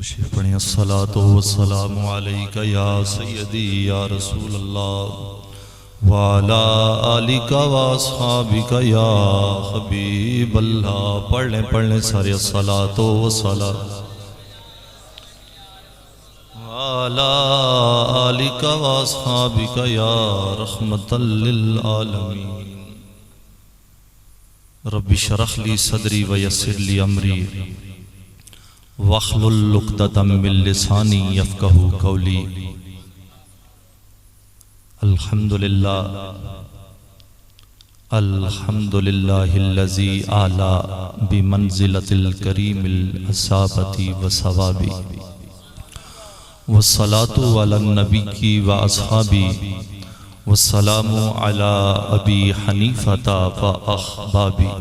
تشریف پڑھیں۔ الصلاۃ والسلام علیک یا سیدی یا رسول اللہ وعلی آلک واصحابک یا حبیب اللہ۔ پڑھ لیں سارے الصلاۃ والسلام وعلی آلک واصحابک یا رحمۃ للعالمین۔ رب اشرح لی صدری ویسر لی امری واحلل عقدۃ من لسانی یفقہوا قولی۔ الحمدللہ الذی اعلی بمنزلۃ الکریم الاصابۃ والثواب، والصلاۃ علی النبی واصحابہ، والسلام علی ابی حنیفۃ واحبابہ۔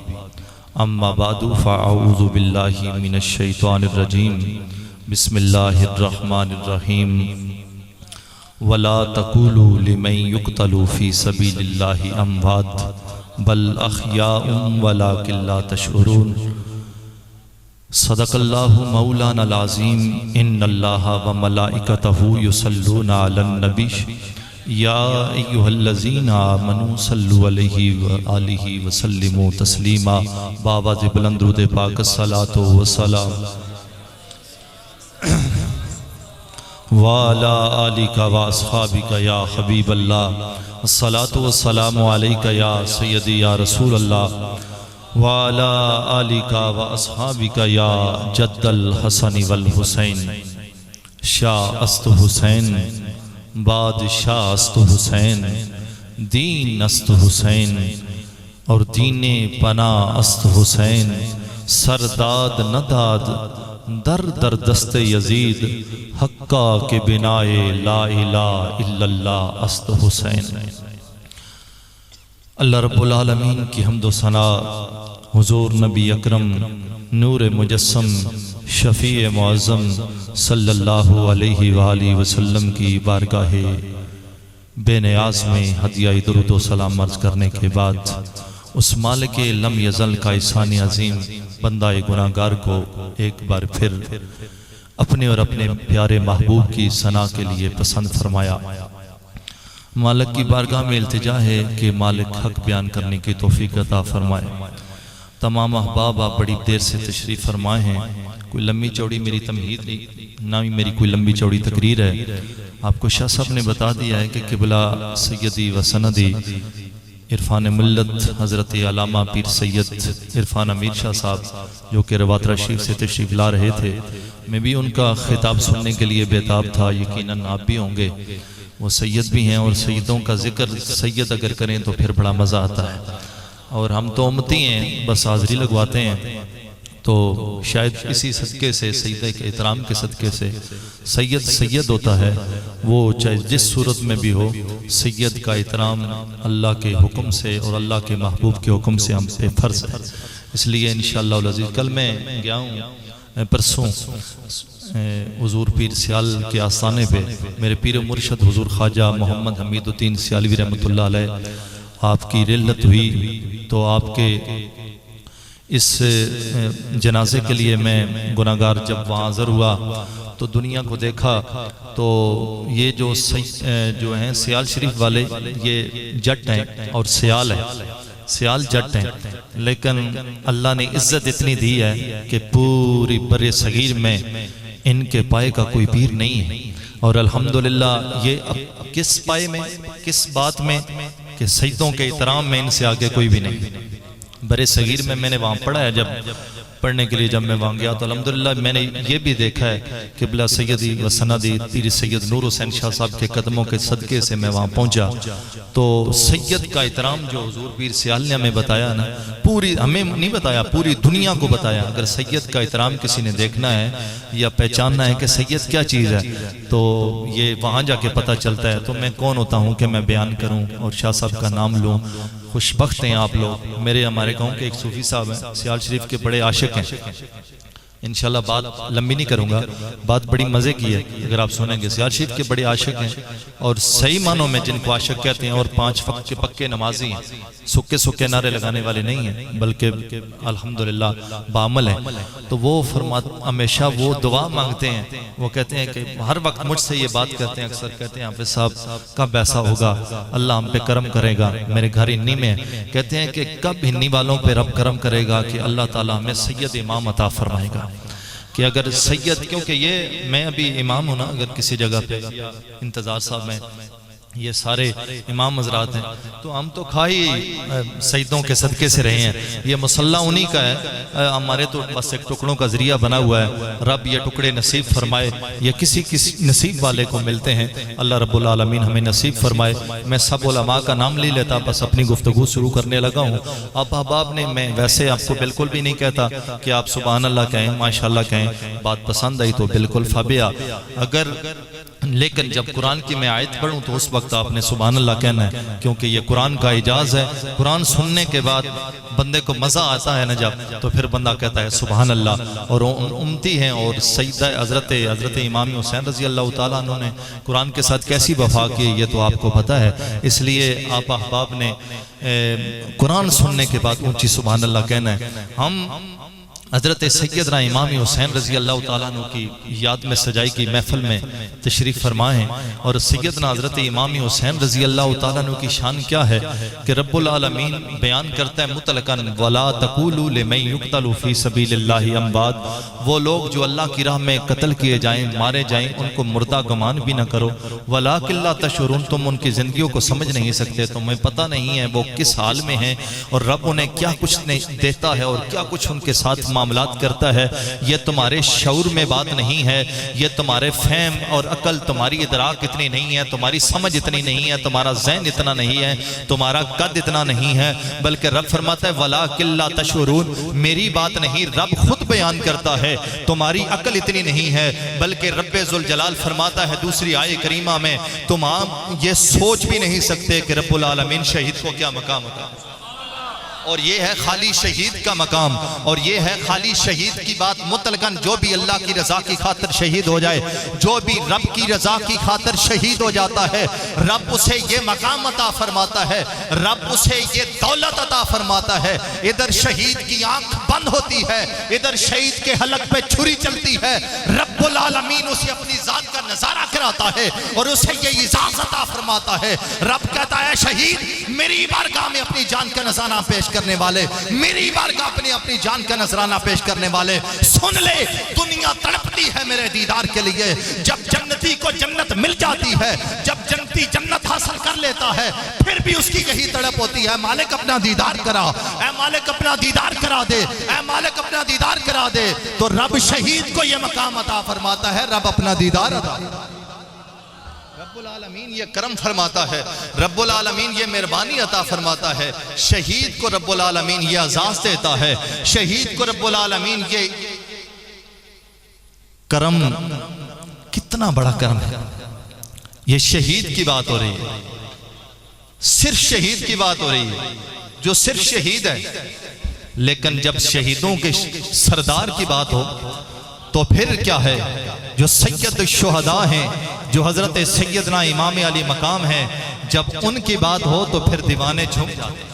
اما بعد فاعوذ باللہ من الشیطان الرجیم، بسم اللہ الرحمن الرحیم۔ ولا تقولوا لمن يقتل في سبيل الله اموات بل احیاء ولكن لا تشعرون۔ صدق اللہ مولانا العظیم۔ ان اللہ وملائکتہ یصلون علی النبی یا ایہا الذین آمنوا صلوا علیہ وآلہ وسلموا تسلیما۔ بآواز بلند درود پاک الصلاۃ والسلام وعلی آلک واصحابک یا حبیب اللہ۔ الصلاۃ والسلام علیک یا سیدی یا رسول اللہ وعلی آلک واصحابک یا جد الحسن والحسین۔ شاہ است حسین، بادشاہ است حسین، دین است حسین اور دین پناہ است حسین۔ سرداد نداد در در دست یزید، حقا کے بنائے لا الہ الا اللہ است حسین۔ اللہ رب العالمین کی حمد و ثنا حضور نبی اکرم نور مجسم شفیع معظم صلی اللہ علیہ وآلہ وسلم کی بارگاہ بے نیاز میں ہدیہ درود و سلام عرض کرنے کے بعد، اس مالک لم یزل کا احسان عظیم بندہ گناہگار کو ایک بار پھر اپنے اور اپنے پیارے محبوب کی ثنا کے لیے پسند فرمایا۔ مالک کی بارگاہ میں التجا ہے کہ مالک حق بیان کرنے کی توفیق عطا فرمائے۔ تمام احباب آپ بڑی دیر سے تشریف فرمائے ہیں، کوئی لمبی چوڑی میری تمہید نہیں، نہ ہی میری کوئی لمبی چوڑی تقریر ہے۔ آپ کو شاہ صاحب نے بتا دیا ہے کہ قبلہ سیدی و سندی عرفان ملت حضرت علامہ پیر سید عرفان امیر شاہ صاحب جو کہ رواترہ شریف سے تشریف لا رہے تھے، میں بھی ان کا خطاب سننے کے لیے بیتاب تھا۔ یقیناً آپ بھی ہوں گے، وہ سید بھی ہیں، اور سیدوں کا ذکر سید اگر کریں تو پھر بڑا مزہ آتا ہے، اور ہم تو امتی ہیں، بس حاضری لگواتے ہیں۔ تو شاید اسی صدقے سے، سیدہ کے احترام کے صدقے سے سید ہوتا ہے، وہ چاہے جس صورت میں بھی ہو، سید کا احترام اللہ کے حکم سے اور اللہ کے محبوب کے حکم سے ہم پہ فرض ہے۔ اس لیے انشاءاللہ العزیز کل میں گیا ہوں، پرسوں حضور پیر سیال کے آستانے پہ میرے پیر مرشد حضور خواجہ محمد حمید الدین سیالوی رحمۃ اللہ علیہ آپ کی رحلت ہوئی، تو آپ کے اس جنازے کے لیے میں گناہگار جب وہاں حاضر ہوا تو دنیا کو دیکھا، تو یہ جو ہیں سیال شریف والے، یہ جٹ ہیں اور سیال ہیں، سیال جٹ ہیں، لیکن اللہ نے عزت اتنی دی ہے کہ پوری بر صغیر میں ان کے پائے کا کوئی پیر نہیں ہے۔ اور الحمدللہ یہ کس پائے میں، کس بات میں کہ سیدوں کے احترام میں ان سے آگے کوئی بھی نہیں۔ برے صغیر میں نے وہاں پڑھا ہے، جب پڑھنے کے لیے جب میں وہاں گیا تو الحمدللہ میں نے یہ بھی دیکھا ہے کہ بلا سیدی و سندی پیر سید نور حسین شاہ صاحب کے قدموں کے صدقے سے میں وہاں پہنچا، تو سید کا احترام جو حضور پیر سیال نے ہمیں بتایا نا، پوری ہمیں نہیں بتایا، پوری دنیا کو بتایا۔ اگر سید کا احترام کسی نے دیکھنا ہے یا پہچاننا ہے کہ سید کیا چیز ہے، تو یہ وہاں جا کے پتہ چلتا ہے۔ تو میں کون ہوتا ہوں کہ میں بیان کروں اور شاہ صاحب کا نام لوں؟ خوش بخت ہیں آپ لوگ۔ ہمارے گاؤں کے ایک صوفی صاحب ہیں، سیال شریف کے بڑے عاشق ہیں، انشاءاللہ بات لمبی نہیں کروں گا، بات بڑی مزے کی ہے اگر آپ سنیں گے۔ زیاد شریف کے بڑے عاشق ہیں اور صحیح معنوں میں جن کو عاشق کہتے ہیں، اور 5 وقت کے پکے نمازی ہیں، سکے سکے نعرے لگانے والے نہیں ہیں بلکہ الحمدللہ بعمل ہیں۔ تو وہ ہمیشہ وہ دعا مانگتے ہیں، وہ کہتے ہیں کہ ہر وقت مجھ سے یہ بات کرتے ہیں، اکثر کہتے ہیں حافظ صاحب کب ایسا ہوگا اللہ ہم پہ کرم کرے گا، میرے گھر ہنی میں کہتے ہیں کہ کب ہنی والوں پہ رب کرم کرے گا کہ اللہ تعالیٰ ہمیں سید امام عطا فرمائے گا، کہ اگر سید، کیونکہ یہ میں ابھی امام ہوں نا، اگر کسی جگہ پہ انتظار صاحب میں یہ سارے امام حضرات ہیں تو ہم تو کھائی سیدوں کے صدقے سے رہے ہیں، یہ مصلح انہی کا ہے، ہمارے تو بس ایک ٹکڑوں کا ذریعہ بنا ہوا ہے۔ رب یہ ٹکڑے نصیب فرمائے، یہ کسی نصیب والے کو ملتے ہیں، اللہ رب العالمین ہمیں نصیب فرمائے۔ میں سب علماء کا نام لے لیتا، بس اپنی گفتگو شروع کرنے لگا ہوں۔ اب احباب نے، میں ویسے آپ کو بالکل بھی نہیں کہتا کہ آپ سبحان اللہ کہیں، ماشاءاللہ کہیں، بات پسند آئی تو بالکل فابیا، لیکن جب قرآن کی میں آیت پڑھوں تو اس وقت آپ نے سبحان اللہ کہنا ہے، کیونکہ یہ قرآن کا اعجاز ہے۔ قرآن سننے کے بعد بندے کو مزہ آتا ہے نا جب، تو پھر بندہ کہتا ہے سبحان اللہ۔ اور امتی ہیں، اور سیدہ حضرت امام حسین رضی اللہ تعالیٰ عنہ نے قرآن کے ساتھ کیسی وفا کی یہ تو آپ کو پتہ ہے، اس لیے آپ احباب نے قرآن سننے کے بعد اونچی سبحان اللہ کہنا ہے۔ ہم حضرت سیدنا امام حسین رضی اللہ تعالیٰ عنہ کی یاد میں سجائی کی محفل میں تشریف فرمائے ہیں، اور سیدنا حضرت امام حسین رضی اللہ تعالیٰ عنہ کی شان کیا ہے کہ رب العالمین بیان کرتا ہے مطلقاً وَلَا تَقُولُوا لِمَن يُقْتَلُ فِي سَبِيلِ اللَّهِ أَمْوَاتٌ، وہ لوگ جو اللہ کی راہ میں قتل کیے جائیں، مارے جائیں، ان کو مردہ گمان بھی نہ کرو، وَلَٰكِن لَا تَشْعُرُونَ، تم ان کی زندگیوں کو سمجھ نہیں سکتے، تمہیں پتہ نہیں ہے وہ کس حال میں ہیں اور رب انہیں کیا کچھ دیتا ہے اور کیا کچھ ان کے ساتھ معاملات کرتا ہے، یہ تمہارے شعور میں بات نہیں ہے، یہ تمہارے فہم اور عقل، تمہاری ادراک اتنی نہیں ہے، تمہاری سمجھ اتنی نہیں ہے، تمہارا ذہن اتنا نہیں ہے، تمہارا قد اتنا نہیں ہے، بلکہ رب فرماتا ہے وَلَٰكِن لَا تَشْعُرُونَ، میری بات نہیں، رب خود بیان کرتا ہے، تمہاری عقل اتنی نہیں ہے، بلکہ رب ذوالجلال فرماتا ہے دوسری آیہ کریمہ میں، تم یہ سوچ بھی نہیں سکتے کہ رب العالمین شہید کو کیا مقام ہوتا ہے، اور یہ ہے خالی شہید کا مقام، اور یہ ہے خالی شہید کی بات مطلقاً جو بھی اللہ کی رضا کی خاطر شہید ہو جائے، جو بھی رب کی رضا کی خاطر شہید ہو جاتا ہے، رب اسے یہ مقام عطا فرماتا ہے، رب اسے یہ دولت عطا فرماتا ہے۔ ادھر شہید کی آنکھ بند ہوتی ہے، ادھر شہید کے حلق پہ چھری چلتی ہے، رب العالمین اسے اپنی ذات کا نظارہ کراتا ہے اور اسے یہ اجازت عطا فرماتا ہے۔ رب کہتا ہے شہید میری بارگاہ میں اپنی جان کا نذرانہ پیش کرنے والے، میری بارگاہ اپنی جان کا نذرانہ پیش کرنے والے، سن لے دنیا تڑپتی ہے میرے دیدار کے لیے، جب جنتی کو جنت مل جاتی ہے، جب جنتی جنت حاصل کر لیتا ہے، پھر بھی اس کی یہی تڑپ ہوتی ہے مالک اپنا دیدار کرا، اے مالک اپنا دیدار کرا دے، اے مالک اپنا دیدار کرا دے۔ تو رب شہید کو یہ مقام عطا فرماتا ہے، رب اپنا دیدار عطا، رب العالمین یہ کرم فرماتا ہے، رب العالمین یہ مہربانی عطا فرماتا ہے، شہید کو رب العالمین یہ اعزاز دیتا ہے، شہید کو رب العالمین یہ کرم، کتنا بڑا کرم ہے۔ یہ شہید کی بات ہو رہی ہے، صرف شہید کی بات ہو رہی ہے، جو صرف شہید ہے، لیکن جب شہیدوں کے سردار کی بات ہو تو پھر کیا ہے، جو سید الشہداء ہیں، جو حضرت سیدنا امام علی مقام ہیں، جب ان کی بات ہو تو پھر دیوانے جھوم جاتے ہیں۔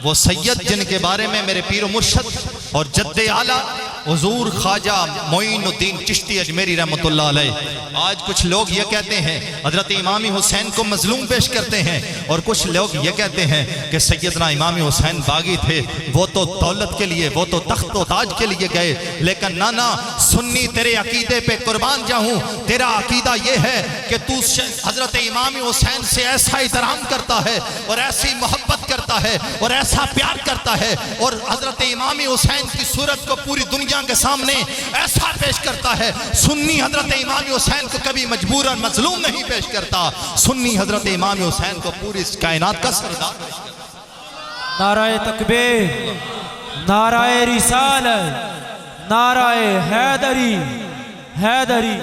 وہ سید جن کے بارے میں میرے پیر و مرشد اور جد اعلیٰ حضور خواجہ معین الدین چشتی اجمیری رحمت اللہ علیہ، آج کچھ لوگ یہ کہتے ہیں حضرت امام حسین کو مظلوم پیش کرتے ہیں، اور کچھ لوگ یہ کہتے ہیں کہ سیدنا امام حسین باغی تھے، وہ تو دولت کے لیے، وہ تو تخت و تاج کے لیے گئے، لیکن نانا سنی تیرے عقیدے پہ قربان جاؤں، تیرا عقیدہ یہ ہے کہ تو حضرت امام حسین سے ایسا احترام کرتا ہے اور ایسی محبت کرتا ہے اور ایسا پیار کرتا ہے، اور حضرت امام حسین کی صورت کو پوری دنیا کے سامنے ایسا پیش کرتا ہے۔ سنی حضرت امام حسین کو کبھی مجبور اور مظلوم نہیں پیش کرتا، سنی حضرت امام حسین کو پوری کائنات کا سردار پیش کرتا۔ نعرہ تکبیر، نعرہ رسالت، نعرہ حیدری، حیدری۔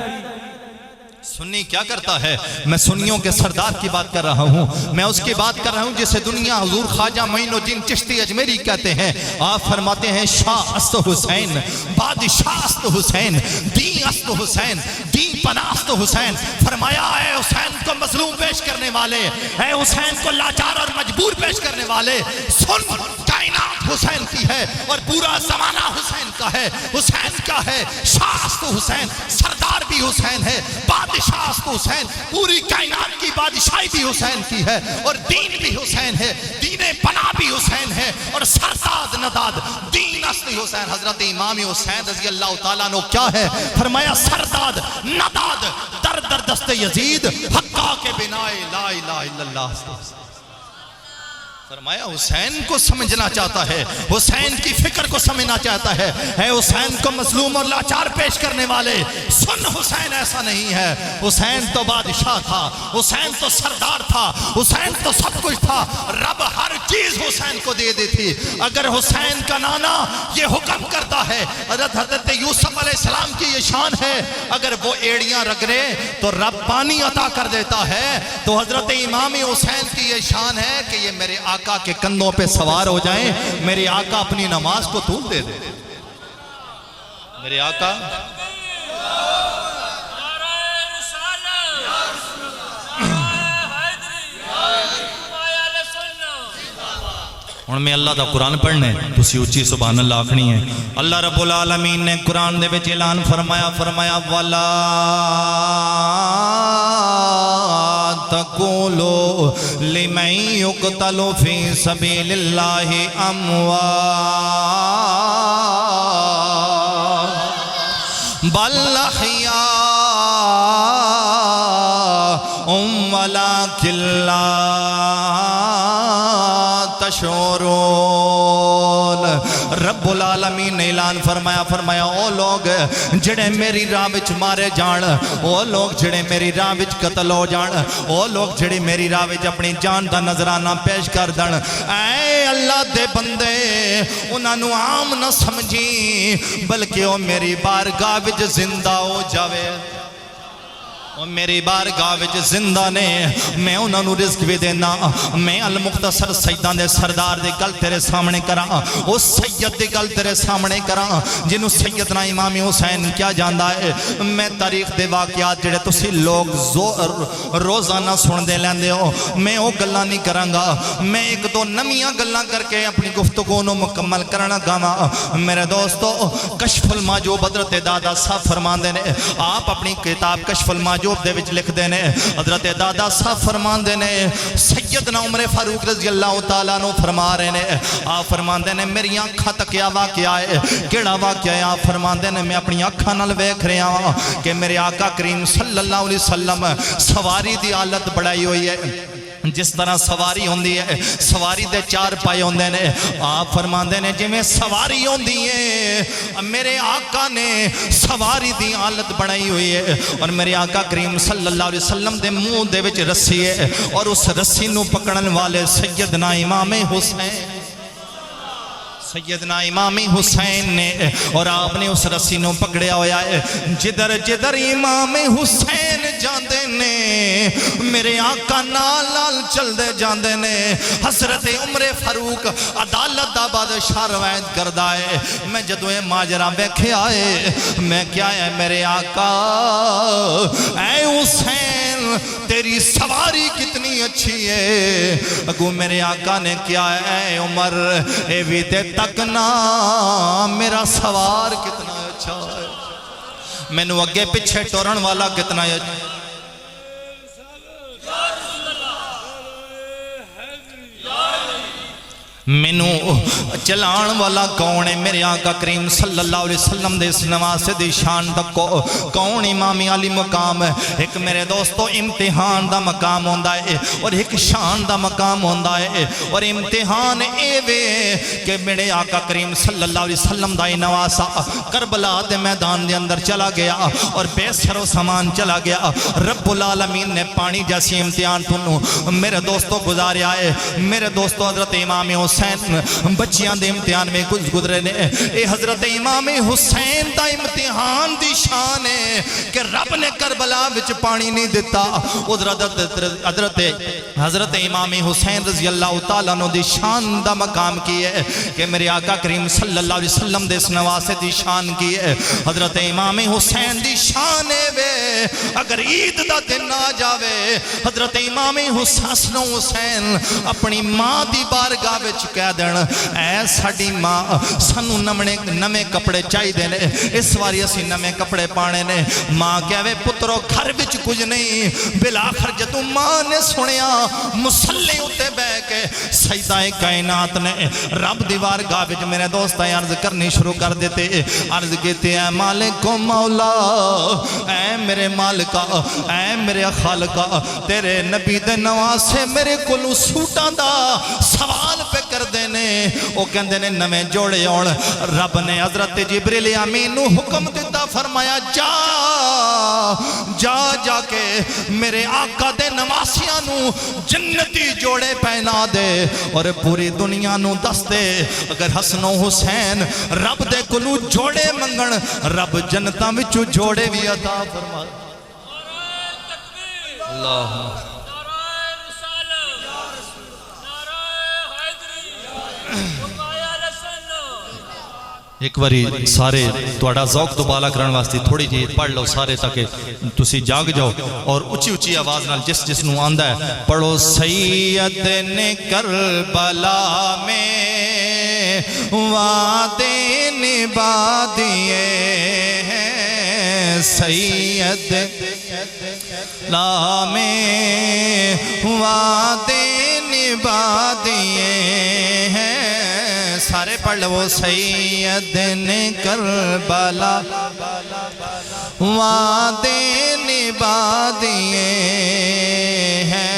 سنی کیا کرتا ہے؟ میں سنیوں کے سردار کی بات کر رہا ہوں، میں اس کی بات کر رہا ہوں جسے دنیا حضور خواجہ معین الدین چشتی اجمیری کہتے ہیں۔ آپ فرماتے ہیں شاہ است حسین، بادشاہ است حسین، دین است حسین، دین پناہ است حسین۔ فرمایا اے حسین کو مظلوم پیش کرنے والے، اے حسین کو لاچار اور مجبور پیش کرنے والے، سن کائنات حسین کی ہے اور پورا زمانہ حسین کا ہے۔ حسین کا ہے، شاہ است حسین، سردار بھی حسین ہے، بادشاہ است حسین، پوری کائنات کی بادشاہی بھی حسین کی ہے، اور دین بھی حسین ہے، دین پناہ بھی حسین ہے، اور سرداد نداد دین است حسین۔ حضرت امام حسین رضی اللہ تعالیٰ عنہ کیا ہے؟ فرمایا سرداد نداد در در دست یزید حقا کے بنائے لا الہ الا اللہ۔ فرمایا حسین کو سمجھنا چاہتا ہے، حسین کی فکر کو سمجھنا چاہتا ہے۔ اے حسین کو مظلوم اور لاچار پیش کرنے والے، سن حسین ایسا نہیں ہے۔ حسین تو بادشاہ تھا، حسین تو سردار تھا، حسین تو سب کچھ تھا، رب ہر چیز حسین کو دے دیتی۔ اگر حسین کا نانا یہ حکم کرتا ہے، حضرت یوسف علیہ السلام کی یہ شان ہے، اگر وہ ایڑیاں رگڑے تو رب پانی عطا کر دیتا ہے، تو حضرت امام حسین کی یہ شان ہے کہ یہ میرے آقا کے کندھوں پہ سوار ہو جائیں، میرے آقا اپنی نماز کو طول دے دے۔ میرے آقا ہن میں اللہ دا قرآن پڑھنے تسی اچھی سبحان اللہ آکھنی ہے۔ اللہ رب العالمین نے قرآن دے وچ اعلان فرمایا وَلَا تَقُولُوا لِمَن يُقْتَلُ فِي سَبِيلِ اللَّهِ أَمْوَاتٌ بَلْ أَحْيَاءٌ وَلَكِن لَّا تشعرون۔ رب العالمین نے اعلان فرمایا او لوگ جڑے میری راہ وچ مارے جان، او لوگ جڑے میری راہ وچ قتل ہو جان، او لوگ جڑے میری راہ وچ اپنی جان دا نظرانہ پیش کر دن، اے اللہ دے بندے انہاں نو عام نہ سمجھی، بلکہ او میری بارگاہ وچ زندہ ہو جاوے۔ میری بارگاہ وچ زندہ نے، میں انہاں نو رزق بھی دینا۔ میں المختصر سیداں دے سردار دی گل تیرے سامنے کراں، او سید دی گل تیرے سامنے کراں جنوں سیدنا امام حسین کیا جاندا ہے۔ میں تاریخ دے واقعات جڑے تسی لوگ روزانہ سن دے لیندے ہو، میں او گلاں نہیں کراں گا، میں ایک دو نمیاں گلاں کر کے اپنی گفتگو نو مکمل کرنا گاواں۔ میرے دوستو کشف المحجوب حضرت دادا صاحب فرماندے نے، آپ اپنی کتاب کشف المحجوب دے وچ لکھ دینے، حضرت دادا صاحب فرمان دینے سیدنا عمر فاروق رضی اللہ تعالیٰ عنہ فرما رہے نے، آپ فرمان دینے میری آنکھاں تک کیا واقعہ ہے، کیڑا واقعہ ہے؟ آپ فرمان دینے میں اپنی آنکھاں نال ویکھ رہا ہوں کہ میرے آقا کریم صلی اللہ علیہ وسلم سواری دی حالت بڑھائی ہوئی ہے۔ جس طرح سواری ہوندی ہے، سواری دے چار پائے ہوندے نے، آپ فرماندے نے جی میں سواری ہوندی ہے، میرے آقا نے سواری دی حالت بنائی ہوئی ہے، اور میرے آقا کریم صلی اللہ علیہ وسلم دے منہ دے وچ رسی ہے، اور اس رسی نو پکڑن والے سیدنا امام حسین، سیدنا امام حسین نے، اور آپ نے اس رسی نو پکڑیا ہویا ہے۔ جدر جدر امام حسین جاندے نے، میرے آقا نال چل دے جاندے نے۔ حضرت عمر فاروق عدالت دا بادشاہ روایت کردہ ہے، میں جدو اے ماجرہ ویکھے آئے، میں کیا ہے میرے آقا اے حسین تیری سواری کتنی اچھی ہے۔ اگو میرے آقا نے کیا ہے اے عمر اے بھی تے تکنا میرا سوار کتنا اچھا ہے، میں نو اگے پچھے ٹورن والا کتنا ہے۔ مینو چلان والا کون ہے؟ میرے آقا کریم صلی اللہ علیہ وسلم دے اس نواسے دی شان تکو کون امامی علی مقام ہے؟ ایک میرے دوستو امتحان دا مقام ہوندہ ہے اور ایک شان دا مقام ہوندہ ہے، اور امتحان اے وے کہ میرے آقا کریم صلی اللہ علیہ وسلم دا نواسا کربلا دے میدان دے اندر چلا گیا اور بے سر و سامان چلا گیا۔ رب العالمین نے پانی جیسی امتحان تنو میرے دوستو گزاریا ہے۔ میرے دوستو حضرت امام حسین حسین بچیاں دے امتحان میں کچھ گزرے نے اے حضرت امام حسین دا امتحان دی شان ہے کہ رب نے کربلا وچ پانی نہیں دیتا حضرت امام حسین رضی اللہ تعالیٰ عنہ دی شان دا مقام کی ہے کہ میرے آقا کریم صلی اللہ علیہ وسلم دے اس نواسے دی شان کی ہے حضرت امام حسین دی شان ہے وے اگر عید دا دن آ جاوے حضرت امام حسن حسین اپنی ماں دی بارگاہ وچ کہہ دین اے ساڈی ماں سانو نمے کپڑے چاہی دینے اس واری اسی نمے کپڑے پانے نے ماں کہوے پترو گھر وچ کچھ نہیں بلاخر جدوں ماں نے سنیا مسلح اتے بہ کے سجدہ کائنات نے رب دی بارگاہ وچ میرے دوست عرض کرنی شروع کر دیتے عرض کہتے اے مالک و مولا اے میرے مالکا اے میرے خالقا تیرے نبی دے نواسے میرے کلو سوٹاں دا سوال پہ کر دینے او کہندے نے نمیں جوڑے اور رب نے حضرت جبریل امین نو حکم دیتا فرمایا جا کے میرے آقا دے نواسیاں نو جنتی جوڑے پہنا دے اور پوری دنیا نو دس دے اگر حسن و حسین رب دے کلو جوڑے منگن رب جنتاں وچوں جوڑے بھی عطا فرما اللہ ایک باری سارے توڑا ذوق تو بالا کرن واسطے تھوڑی جی پڑھ لو سارے تاکہ تسی جاگ جاؤ اور اچھی اچھی آواز نال جس نو آندہ ہے پڑھو سید نے کربلا میں وعدے نبھا دیے ہیں سید لا میں وعدے نبھا دیے ہیں سارے پڑھ لو سید نے کربلا وعدے نبھا دیے ہیں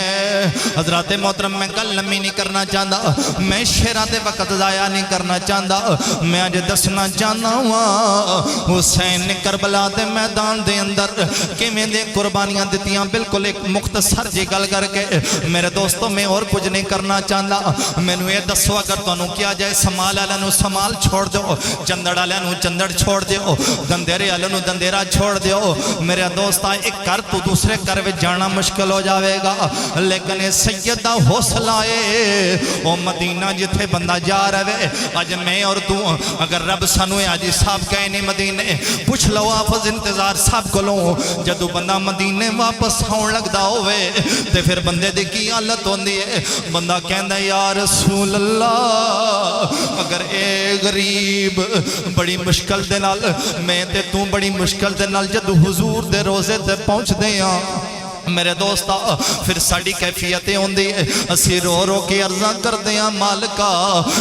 حضرات محترم میں کل لمحی نہیں کرنا چاہتا میں شیرات وقت ضائع نہیں کرنا چاہتا میں آج دسنا چاہتا ہوں حسین نے کربلا دے میدان دے اندر کیویں دے قربانیاں دیتیاں بالکل ایک مختصر جی گل کر کے میرے دوستوں میں اور کچھ نہیں کرنا چاہتا میں نے یہ دسو اگر تانوں کیا جائے سمال والے نو سمال چھوڑ دیو چندڑ والے نو چندڑ چھوڑ دیو دندیرے والے نو دندیرا چھوڑ دیو میرے دوستا ایک کر تو دوسرے کر وچ جانا مشکل ہو جاوے گا لیکن سیدہ حوصلہ ہے او مدینہ جتھے بندہ جا رہے اج میں اور تو اگر رب سانو آج صاحب کہے نہیں مدینے پوچھ لو آفز انتظار صاحب کو لو جدو بندہ مدینے واپس آن لگ دا ہوئے تے پھر بندے دی کی حالت ہوندی ہے بندہ کہندا یا رسول اللہ اگر اے غریب بڑی مشکل دے نال میں تے تو بڑی مشکل دے نال جدو حضور دے روزے تے پہنچ دے ہاں میرے دوستا پھر ساڑی کیفیتیں ہوندی ہے اسی رو رو کی عرضاں کر دیاں مالکا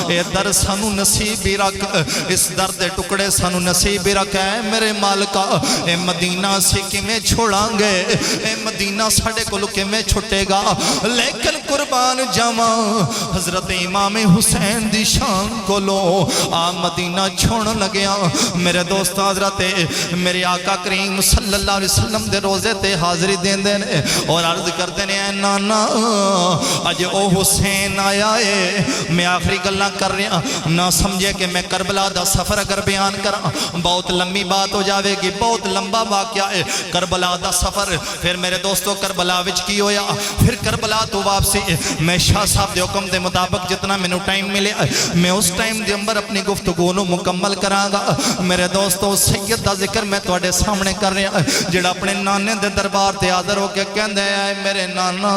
اے در سانو نصیبی رکھ اس درد ٹکڑے سانو نصیبی رکھ اے میرے مالکا اے مدینہ سے کمیں چھوڑاں گے اے مدینہ ساڑے کو لکمیں چھٹے گا لیکن قربان جاواں حضرت امام حسین دی شان کو لو آ مدینہ چھوڑ لگیا میرے دوستا حضرت میرے آقا کریم صلی اللہ علیہ وسلم دے روزے تے حاضری دین دین اور عرض کرتے ہیں نانا آج او حسین آیا ہے میں آخری گلہ کر رہا نہ سمجھے کہ میں کربلا دا سفر اگر بیان کرا بہت لمبی بات ہو جاوے گی بہت لمبا واقعہ ہے کربلا دا سفر پھر میرے دوستو کربلا وچ کی ہویا پھر کربلا تو واپسی میں شاہ صاحب دے حکم دے مطابق جتنا میں نو ٹائم ملے میں اس ٹائم دے اندر اپنی گفتگو نو مکمل کران گا میرے دوستو سید دا ذکر میں تواڈے سامنے کر رہا جڑا اپنے نانے دے دربار تے حاضر ہو کے کہندے آئے میرے نانا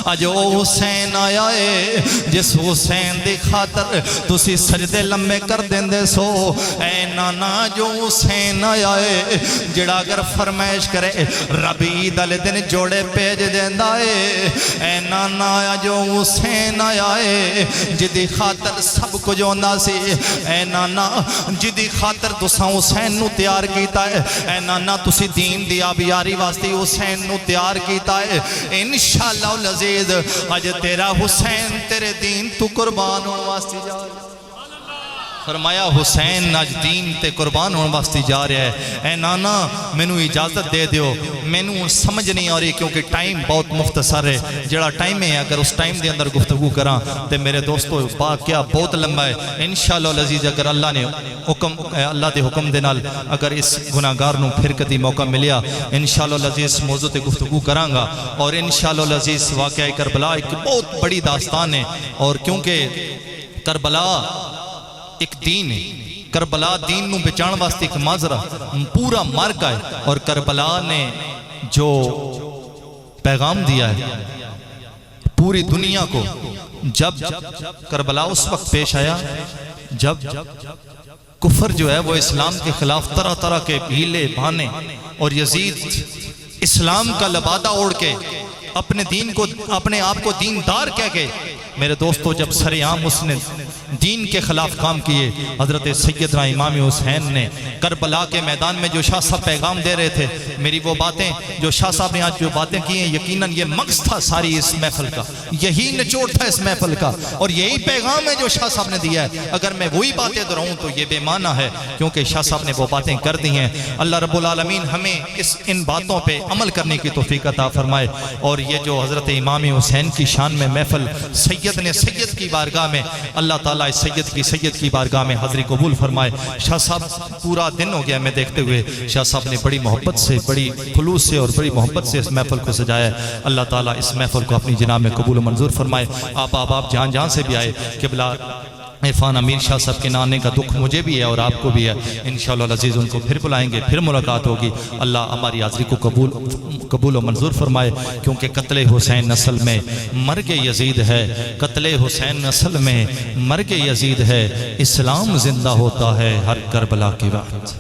آج او حسین آیا ہے جس حسین دی خاطر تسی سجدے لمبے کر دیندے سو اے نانا جو حسین آیا ہے جڑا اگر فرمائش کرے رب عید والے دن جوڑے بھیج دیندا ہے اے نانا جو حسین آیا ہے جدی خاطر سب کچھ ہوندا سی اے نانا جدی خاطر تساں حسین نو تیار کیتا ہے اے نانا تسی دین دی آبیاری واسطے حسین نو تیار کیتا ہے انشاءاللہ العزیز آج تیرا حسین تیرے دین تو قربان ہو واسطے جا فرمایا حسین اج دین تے قربان ہونے واسطے جا رہا ہے، اے نانا مینوں اجازت دے دیو، مینوں سمجھ نہیں آ رہی کیونکہ ٹائم بہت مختصر ہے، جڑا ٹائم ہے اگر اس ٹائم دے اندر گفتگو کراں تے میرے دوستو واقعہ بہت لمبا ہے۔ انشاءاللہ العزیز اگر اللہ نے اللہ دے حکم دے نال اگر اس گناہگار نوں پھر کدی موقع ملیا انشاءاللہ العزیز موضوع تے گفتگو کراں گا، اور انشاءاللہ العزیز واقعہ کربلا ایک بہت بڑی داستان ہے، اور کیونکہ کربلا ایک دین ہے، کربلا دین نو بچان واسطے ایک ماجرا پورا مارکا ہے، اور کربلا نے جو پیغام دیا ہے پوری دنیا کو، جب کربلا اس وقت پیش آیا جب کفر جو ہے وہ اسلام کے خلاف طرح طرح کے ہیلے بہانے، اور یزید اسلام کا لبادہ اوڑھ کے اپنے دین کو اپنے آپ کو دیندار کہہ کے میرے دوستو جب سر عام اس نے دین کے خلاف کام کیے، حضرت سیدنا امام حسین نے کربلا کے میدان میں جو شاہ صاحب پیغام دے رہے تھے، میری وہ باتیں جو شاہ صاحب نے آج جو باتیں کی ہیں یقیناً یہ مقصد تھا ساری اس محفل کا، یہی نچوڑ تھا اس محفل کا، اور یہی پیغام ہے جو شاہ صاحب نے دیا ہے۔ اگر میں وہی باتیں دہراؤں تو یہ بے معنی ہے، کیونکہ شاہ صاحب نے وہ باتیں کر دی ہیں۔ اللہ رب العالمین ہمیں ان باتوں پہ عمل کرنے کی توفیق عطا فرمائے، اور یہ جو حضرت امام حسین کی شان میں محفل سید نے سید کی بارگاہ میں، اللہ تعالیٰ اس سید کی بارگاہ میں حاضری قبول فرمائے۔ شاہ صاحب پورا دن ہو گیا میں دیکھتے ہوئے، شاہ صاحب نے بڑی محبت سے بڑی خلوص سے اور بڑی محبت سے اس محفل کو سجایا ہے۔ اللہ تعالیٰ اس محفل کو اپنی جناب میں قبول و منظور فرمائے۔ آپ جہاں جہاں سے بھی آئے، قبلہ عرفان امیر شاہ صاحب کے نانے کا دکھ مجھے بھی ہے اور آپ کو بھی ہے، انشاءاللہ العزیز ان کو پھر بلائیں گے، پھر ملاقات ہوگی۔ اللہ ہماری حاضری کو قبول و منظور فرمائے، کیونکہ قتل حسین نسل میں مرگ یزید ہے، قتل حسین نسل میں مرگ یزید ہے، اسلام زندہ ہوتا ہے ہر کربلا کے وقت۔